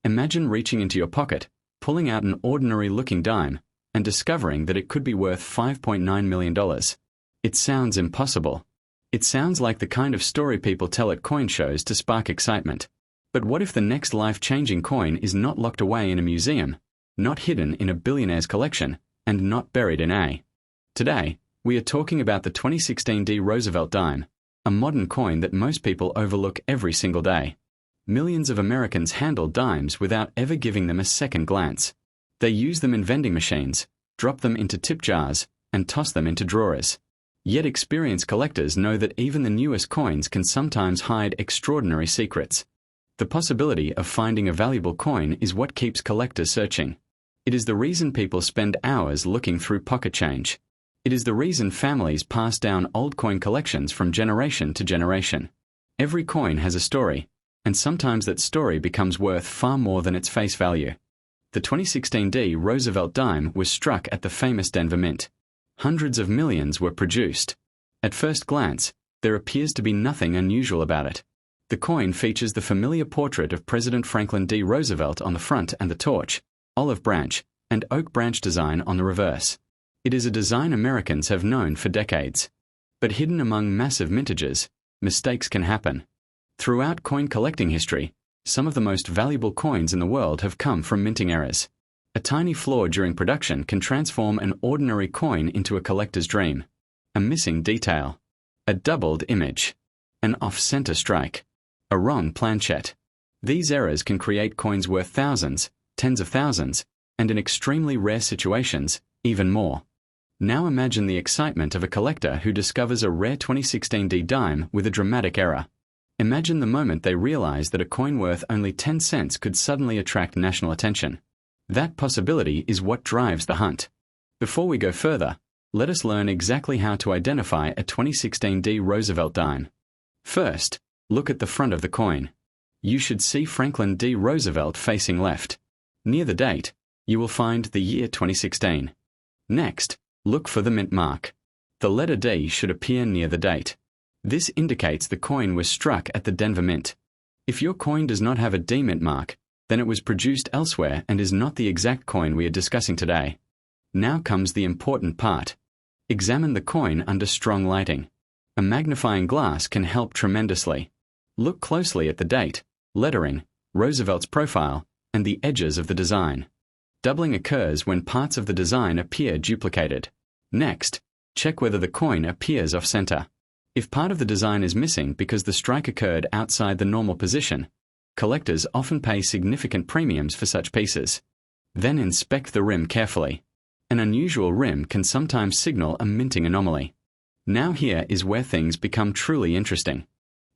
Imagine reaching into your pocket, pulling out an ordinary-looking dime, and discovering that it could be worth $5.9 million. It sounds impossible. It sounds like the kind of story people tell at coin shows to spark excitement. But what if the next life-changing coin is not locked away in a museum, not hidden in a billionaire's collection, and not buried in a... Today, we are talking about the 2016 D. Roosevelt dime, a modern coin that most people overlook every single day. Millions of Americans handle dimes without ever giving them a second glance. They use them in vending machines, drop them into tip jars, and toss them into drawers. Yet experienced collectors know that even the newest coins can sometimes hide extraordinary secrets. The possibility of finding a valuable coin is what keeps collectors searching. It is the reason people spend hours looking through pocket change. It is the reason families pass down old coin collections from generation to generation. Every coin has a story, and sometimes that story becomes worth far more than its face value. The 2016 D. Roosevelt dime was struck at the famous Denver Mint. Hundreds of millions were produced. At first glance, there appears to be nothing unusual about it. The coin features the familiar portrait of President Franklin D. Roosevelt on the front and the torch, olive branch, and oak branch design on the reverse. It is a design Americans have known for decades. But hidden among massive mintages, mistakes can happen. Throughout coin collecting history, some of the most valuable coins in the world have come from minting errors. A tiny flaw during production can transform an ordinary coin into a collector's dream. A missing detail, a doubled image, an off-center strike, a wrong planchet. These errors can create coins worth thousands, tens of thousands, and in extremely rare situations, even more. Now imagine the excitement of a collector who discovers a rare 2016 D dime with a dramatic error. Imagine the moment they realize that a coin worth only 10 cents could suddenly attract national attention. That possibility is what drives the hunt. Before we go further, let us learn exactly how to identify a 2016 D. Roosevelt dime. First, look at the front of the coin. You should see Franklin D. Roosevelt facing left. Near the date, you will find the year 2016. Next, look for the mint mark. The letter D should appear near the date. This indicates the coin was struck at the Denver Mint. If your coin does not have a D mint mark, then it was produced elsewhere and is not the exact coin we are discussing today. Now comes the important part. Examine the coin under strong lighting. A magnifying glass can help tremendously. Look closely at the date, lettering, Roosevelt's profile, and the edges of the design. Doubling occurs when parts of the design appear duplicated. Next, check whether the coin appears off-center. If part of the design is missing because the strike occurred outside the normal position, collectors often pay significant premiums for such pieces. Then inspect the rim carefully. An unusual rim can sometimes signal a minting anomaly. Now here is where things become truly interesting.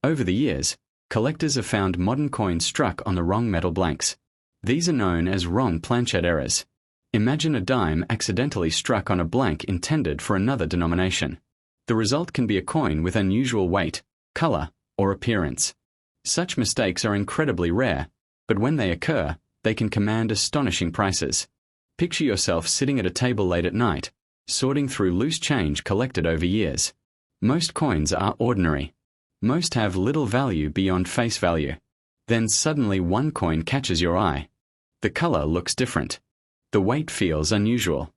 Over the years, collectors have found modern coins struck on the wrong metal blanks. These are known as wrong planchet errors. Imagine a dime accidentally struck on a blank intended for another denomination. The result can be a coin with unusual weight, color, or appearance. Such mistakes are incredibly rare, but when they occur, they can command astonishing prices. Picture yourself sitting at a table late at night, sorting through loose change collected over years. Most coins are ordinary. Most have little value beyond face value. Then suddenly one coin catches your eye. The color looks different. The weight feels unusual.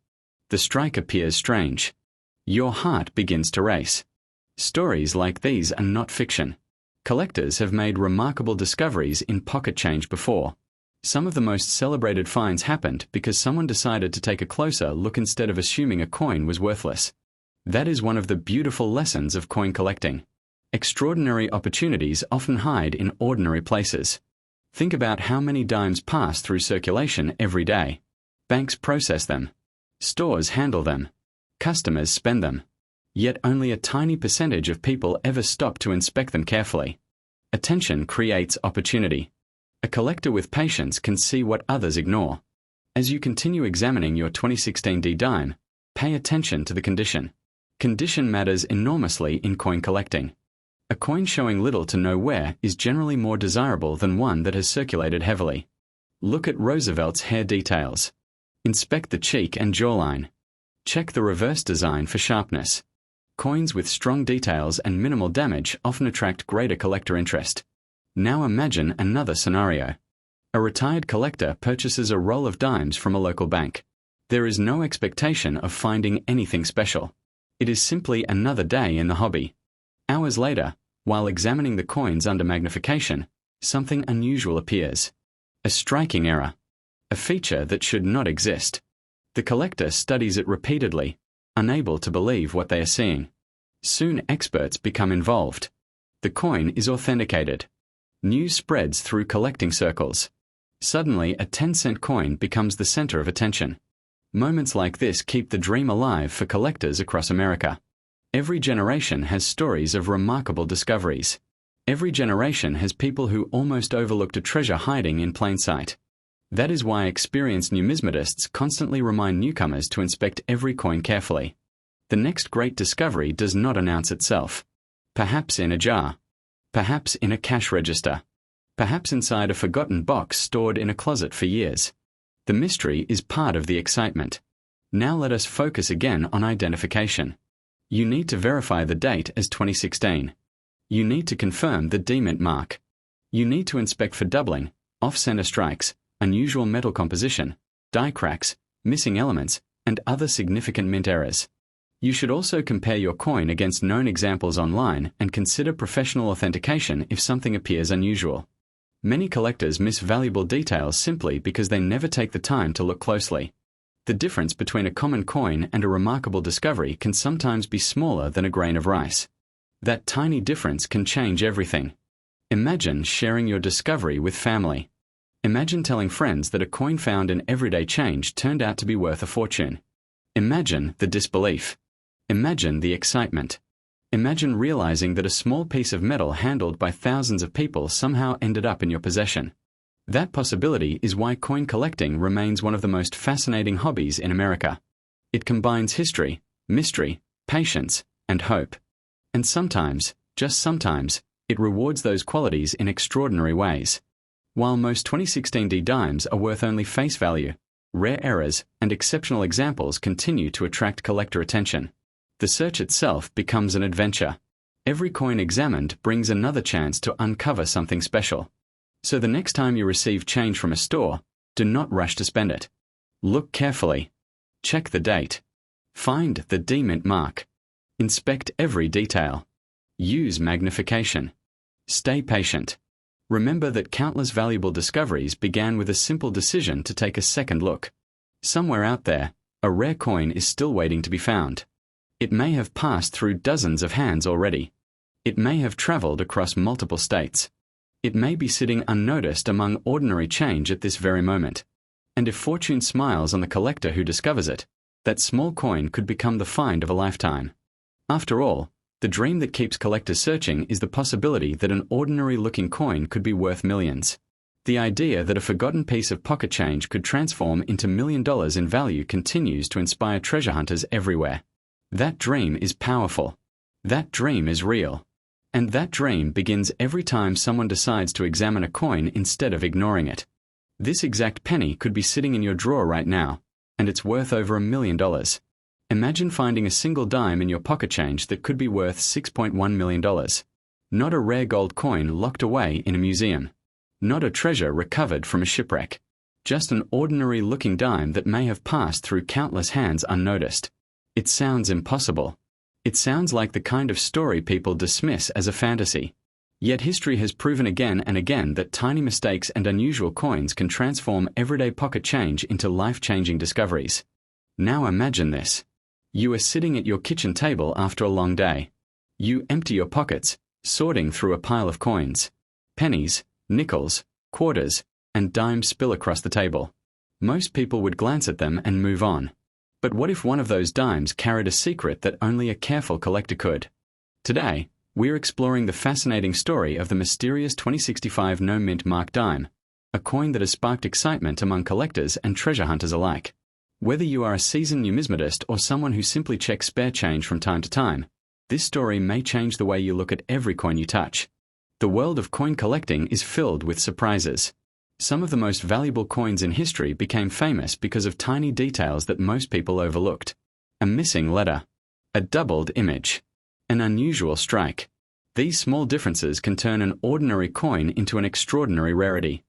The strike appears strange. Your heart begins to race. Stories like these are not fiction. Collectors have made remarkable discoveries in pocket change before. Some of the most celebrated finds happened because someone decided to take a closer look instead of assuming a coin was worthless. That is one of the beautiful lessons of coin collecting. Extraordinary opportunities often hide in ordinary places. Think about how many dimes pass through circulation every day. Banks process them. Stores handle them. Customers spend them. Yet only a tiny percentage of people ever stop to inspect them carefully. Attention creates opportunity. A collector with patience can see what others ignore. As you continue examining your 2016 D dime, pay attention to the condition. Condition matters enormously in coin collecting. A coin showing little to no wear is generally more desirable than one that has circulated heavily. Look at Roosevelt's hair details. Inspect the cheek and jawline. Check the reverse design for sharpness. Coins with strong details and minimal damage often attract greater collector interest. Now imagine another scenario. A retired collector purchases a roll of dimes from a local bank. There is no expectation of finding anything special. It is simply another day in the hobby. Hours later, while examining the coins under magnification, something unusual appears. A striking error. A feature that should not exist. The collector studies it repeatedly, unable to believe what they are seeing. Soon experts become involved. The coin is authenticated. News spreads through collecting circles. Suddenly, a 10-cent coin becomes the center of attention. Moments like this keep the dream alive for collectors across America. Every generation has stories of remarkable discoveries. Every generation has people who almost overlooked a treasure hiding in plain sight. That is why experienced numismatists constantly remind newcomers to inspect every coin carefully. The next great discovery does not announce itself. Perhaps in a jar. Perhaps in a cash register. Perhaps inside a forgotten box stored in a closet for years. The mystery is part of the excitement. Now let us focus again on identification. You need to verify the date as 2016. You need to confirm the demint mark. You need to inspect for doubling, off-center strikes, unusual metal composition, die cracks, missing elements, and other significant mint errors. You should also compare your coin against known examples online and consider professional authentication if something appears unusual. Many collectors miss valuable details simply because they never take the time to look closely. The difference between a common coin and a remarkable discovery can sometimes be smaller than a grain of rice. That tiny difference can change everything. Imagine sharing your discovery with family. Imagine telling friends that a coin found in everyday change turned out to be worth a fortune. Imagine the disbelief. Imagine the excitement. Imagine realizing that a small piece of metal handled by thousands of people somehow ended up in your possession. That possibility is why coin collecting remains one of the most fascinating hobbies in America. It combines history, mystery, patience, and hope. And sometimes, just sometimes, it rewards those qualities in extraordinary ways. While most 2016D dimes are worth only face value, rare errors and exceptional examples continue to attract collector attention. The search itself becomes an adventure. Every coin examined brings another chance to uncover something special. So the next time you receive change from a store, do not rush to spend it. Look carefully. Check the date. Find the demint mark. Inspect every detail. Use magnification. Stay patient. Remember that countless valuable discoveries began with a simple decision to take a second look. Somewhere out there, a rare coin is still waiting to be found. It may have passed through dozens of hands already. It may have traveled across multiple states. It may be sitting unnoticed among ordinary change at this very moment. And if fortune smiles on the collector who discovers it, that small coin could become the find of a lifetime. After all, the dream that keeps collectors searching is the possibility that an ordinary-looking coin could be worth millions. The idea that a forgotten piece of pocket change could transform into $1 million in value continues to inspire treasure hunters everywhere. That dream is powerful. That dream is real. And that dream begins every time someone decides to examine a coin instead of ignoring it. This exact penny could be sitting in your drawer right now, and it's worth over $1 million. Imagine finding a single dime in your pocket change that could be worth $6.1 million. Not a rare gold coin locked away in a museum. Not a treasure recovered from a shipwreck. Just an ordinary-looking dime that may have passed through countless hands unnoticed. It sounds impossible. It sounds like the kind of story people dismiss as a fantasy. Yet history has proven again and again that tiny mistakes and unusual coins can transform everyday pocket change into life-changing discoveries. Now imagine this. You are sitting at your kitchen table after a long day. You empty your pockets, sorting through a pile of coins. Pennies, nickels, quarters, and dimes spill across the table. Most people would glance at them and move on. But what if one of those dimes carried a secret that only a careful collector could? Today, we're exploring the fascinating story of the mysterious 2065 no mint mark dime, a coin that has sparked excitement among collectors and treasure hunters alike. Whether you are a seasoned numismatist or someone who simply checks spare change from time to time, this story may change the way you look at every coin you touch. The world of coin collecting is filled with surprises. Some of the most valuable coins in history became famous because of tiny details that most people overlooked. A missing letter. A doubled image. An unusual strike. These small differences can turn an ordinary coin into an extraordinary rarity.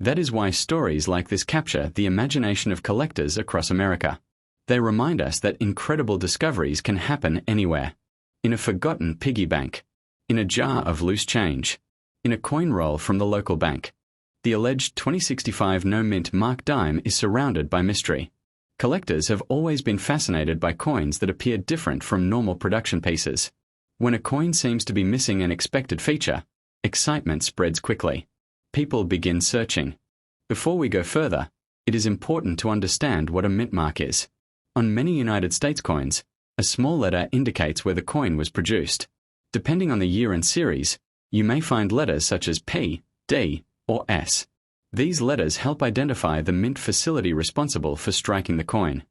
That is why stories like this capture the imagination of collectors across America. They remind us that incredible discoveries can happen anywhere. In a forgotten piggy bank, in a jar of loose change, in a coin roll from the local bank. The alleged 2065 no-mint mark dime is surrounded by mystery. Collectors have always been fascinated by coins that appear different from normal production pieces. When a coin seems to be missing an expected feature, excitement spreads quickly. People begin searching. Before we go further, it is important to understand what a mint mark is. On many United States coins, a small letter indicates where the coin was produced. Depending on the year and series, you may find letters such as P, D, or S. These letters help identify the mint facility responsible for striking the coin.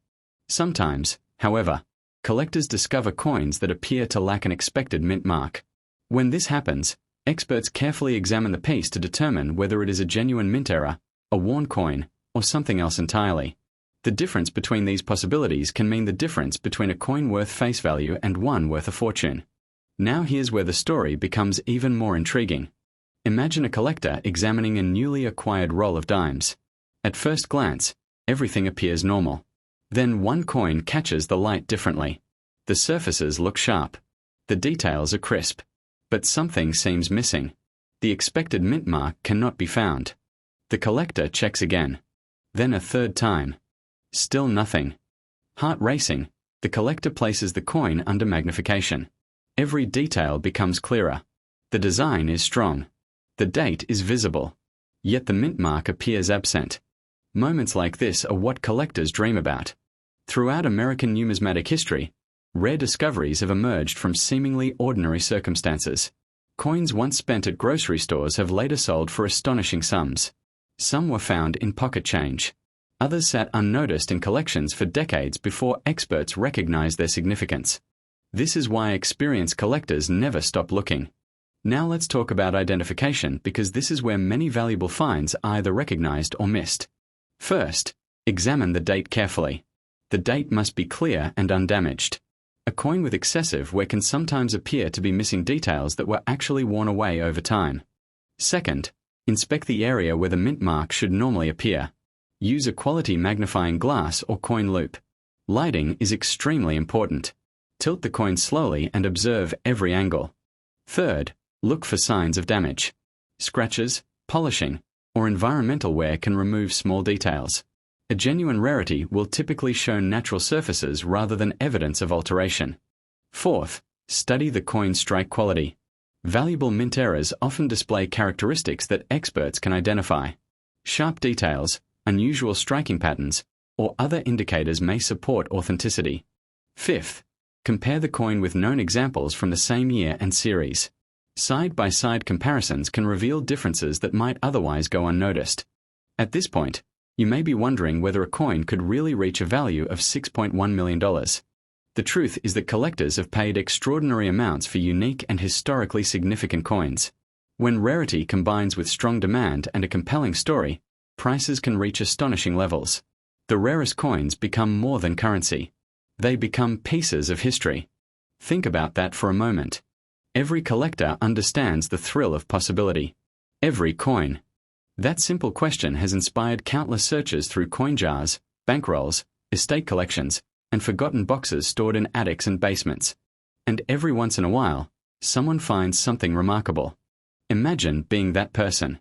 Sometimes, however, collectors discover coins that appear to lack an expected mint mark. When this happens, experts carefully examine the piece to determine whether it is a genuine mint error, a worn coin, or something else entirely. The difference between these possibilities can mean the difference between a coin worth face value and one worth a fortune. Now here's where the story becomes even more intriguing. Imagine a collector examining a newly acquired roll of dimes. At first glance, everything appears normal. Then one coin catches the light differently. The surfaces look sharp. The details are crisp. But something seems missing. The expected mint mark cannot be found. The collector checks again. Then a third time. Still nothing. Heart racing, the collector places the coin under magnification. Every detail becomes clearer. The design is strong. The date is visible. Yet the mint mark appears absent. Moments like this are what collectors dream about. Throughout American numismatic history, rare discoveries have emerged from seemingly ordinary circumstances. Coins once spent at grocery stores have later sold for astonishing sums. Some were found in pocket change. Others sat unnoticed in collections for decades before experts recognized their significance. This is why experienced collectors never stop looking. Now let's talk about identification, because this is where many valuable finds are either recognized or missed. First, examine the date carefully. The date must be clear and undamaged. A coin with excessive wear can sometimes appear to be missing details that were actually worn away over time. Second, inspect the area where the mint mark should normally appear. Use a quality magnifying glass or coin loupe. Lighting is extremely important. Tilt the coin slowly and observe every angle. Third, look for signs of damage. Scratches, polishing, or environmental wear can remove small details. A genuine rarity will typically show natural surfaces rather than evidence of alteration. Fourth, study the coin's strike quality. Valuable mint errors often display characteristics that experts can identify. Sharp details, unusual striking patterns, or other indicators may support authenticity. Fifth, compare the coin with known examples from the same year and series. Side-by-side comparisons can reveal differences that might otherwise go unnoticed. At this point, you may be wondering whether a coin could really reach a value of $6.1 million. The truth is that collectors have paid extraordinary amounts for unique and historically significant coins. When rarity combines with strong demand and a compelling story, prices can reach astonishing levels. The rarest coins become more than currency. They become pieces of history. Think about that for a moment. Every collector understands the thrill of possibility. Every coin. That simple question has inspired countless searches through coin jars, bankrolls, estate collections, and forgotten boxes stored in attics and basements. And every once in a while, someone finds something remarkable. Imagine being that person.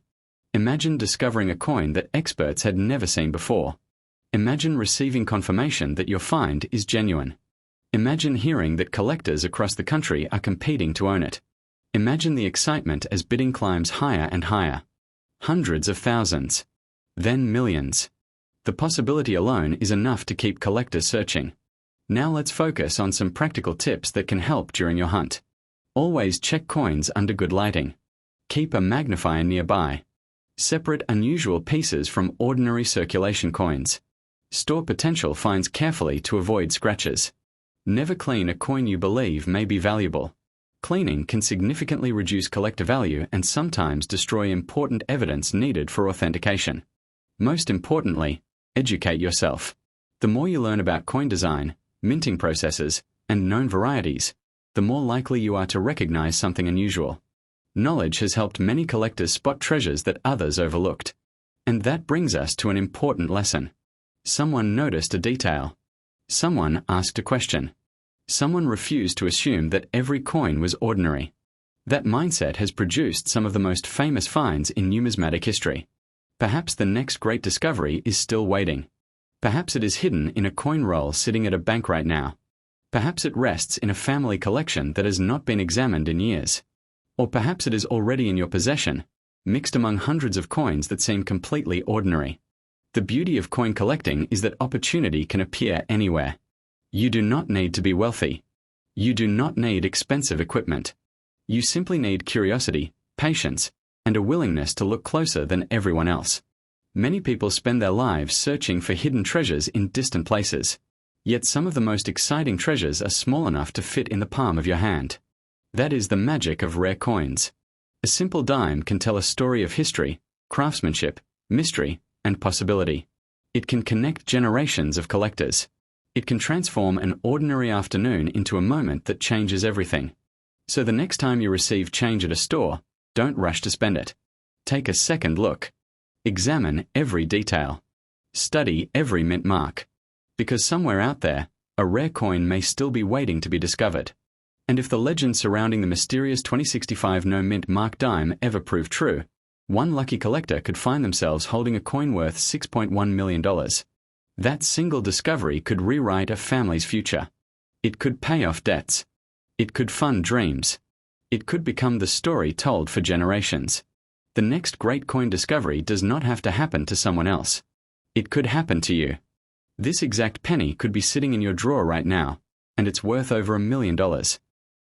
Imagine discovering a coin that experts had never seen before. Imagine receiving confirmation that your find is genuine. Imagine hearing that collectors across the country are competing to own it. Imagine the excitement as bidding climbs higher and higher. Hundreds of thousands. Then millions. The possibility alone is enough to keep collectors searching. Now let's focus on some practical tips that can help during your hunt. Always check coins under good lighting. Keep a magnifier nearby. Separate unusual pieces from ordinary circulation coins. Store potential finds carefully to avoid scratches. Never clean a coin you believe may be valuable. Cleaning can significantly reduce collector value and sometimes destroy important evidence needed for authentication. Most importantly, educate yourself. The more you learn about coin design, minting processes, and known varieties, the more likely you are to recognize something unusual. Knowledge has helped many collectors spot treasures that others overlooked. And that brings us to an important lesson. Someone noticed a detail. Someone asked a question. Someone refused to assume that every coin was ordinary. That mindset has produced some of the most famous finds in numismatic history. Perhaps the next great discovery is still waiting. Perhaps it is hidden in a coin roll sitting at a bank right now. Perhaps it rests in a family collection that has not been examined in years. Or perhaps it is already in your possession, mixed among hundreds of coins that seem completely ordinary. The beauty of coin collecting is that opportunity can appear anywhere. You do not need to be wealthy. You do not need expensive equipment. You simply need curiosity, patience, and a willingness to look closer than everyone else. Many people spend their lives searching for hidden treasures in distant places. Yet some of the most exciting treasures are small enough to fit in the palm of your hand. That is the magic of rare coins. A simple dime can tell a story of history, craftsmanship, mystery, and possibility. It can connect generations of collectors. It can transform an ordinary afternoon into a moment that changes everything. So the next time you receive change at a store, don't rush to spend it. Take a second look. Examine every detail. Study every mint mark. Because somewhere out there, a rare coin may still be waiting to be discovered. And if the legend surrounding the mysterious 2065 no mint mark dime ever proved true, one lucky collector could find themselves holding a coin worth $6.1 million. That single discovery could rewrite a family's future. It could pay off debts. It could fund dreams. It could become the story told for generations. The next great coin discovery does not have to happen to someone else. It could happen to you. This exact penny could be sitting in your drawer right now, and it's worth over $1 million.